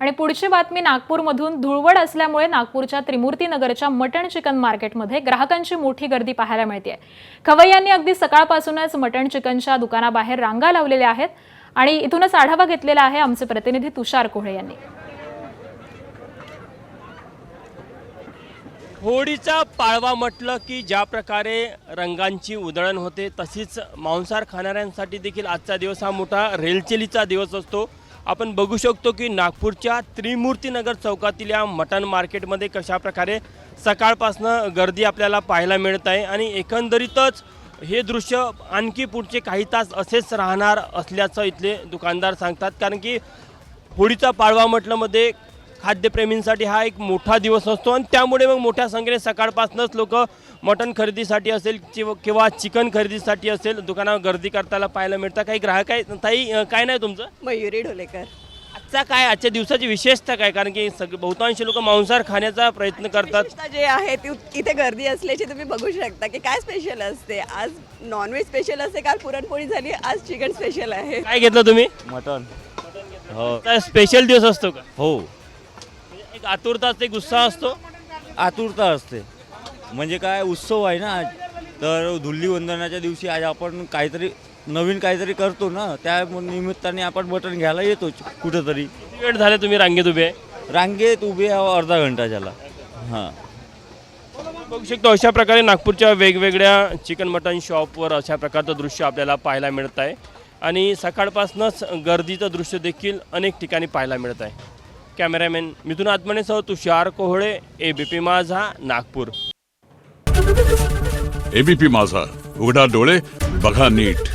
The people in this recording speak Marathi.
आणि पुढची बातमी नागपूरमधून धुळवड असल्यामुळे नागपूरच्या त्रिमूर्ती नगरच्या मटण चिकन मार्केटमध्ये ग्राहकांची मोठी गर्दी पाहायला मिळते। खवय्यांनी अगदी सकाळपासूनच मटण चिकनच्या दुकानाबाहेर रांगा लावलेल्या आहेत आणि इथूनच आढावा घेतलेला आहे आमचे प्रतिनिधी तुषार कोहळे यांनी। होळीचा पाळवा म्हटलं की ज्या प्रकारे रंगांची उधळण होते तशीच मांसाहार खाणाऱ्यांसाठी देखील आजचा दिवस हा मोठा रेलचेलीचा दिवस असतो। आपण बघू शकतो की नागपूरच्या त्रिमूर्ती नगर चौकातील या मटण मार्केटमध्ये कशा प्रकारे सकाळपासून गर्दी आपल्याला पाहायला मिळत आहे आणि एकंदरीतच हे दृश्य आणखी पुढचे काही तास असेच राहणार असल्याचं इथले दुकानदार सांगतात। कारण की होळीचा पाळवा म्हटल्यामध्ये खाद्यप्रेमींसाठी हा एक मोठा दिवस असतो आणि त्यामुळे मग मोठ्या संख्येने सकाळपासूनच लोक मटण खरेदीसाठी असेल किंवा चिकन खरेदीसाठी असेल दुकानावर गर्दी करताना पाहायला मिळतं। काही ग्राहक आहे ताई, काय नाही तुमचं? मयुरी ढोलेकर। आजच्या दिवसाची विशेषता काय? कारण की बहुतांश लोक मांसाहार खाण्याचा प्रयत्न करतात। विशेषतः जे आहे ती इथे गर्दी असल्याची तुम्ही बघू शकता की काय स्पेशल असते। आज नॉनव्हेज स्पेशल असते, काल पुरणपोळी झाली, आज चिकन स्पेशल आहे। काय घेतलं तुम्ही? मटन। हो स्पेशल दिवस असतो का? हो, एक आतुरता असते, गुस्सा असतो? आतुरता असते। म्हणजे काय उत्सव आहे ना आज, तर धुलीवंदनाच्या दिवशी आज आपण काहीतरी नवीन काहीतरी करतो ना, त्या निमित्ताने आपण मटण घ्यायला येतो कुठंतरी। किती वेळ झाले तुम्ही रांगेत उभे? रांगेत उभे अर्धा घंटा झाला। हां, बघू शकतो अशा प्रकारे नागपूरच्या वेगवेगळ्या चिकन मटन शॉपवर अशा प्रकारचं दृश्य आपल्याला पाहायला मिळत आहे आणि सकाळपासूनच गर्दीचं दृश्य देखील अनेक ठिकाणी पाहायला मिळत आहे। कॅमेरामॅन मिथुन आत्मनेसह तुषार कोहळे, एबीपी माझा, नागपूर। एबीपी माझा, उघडा डोळे बघा नीट।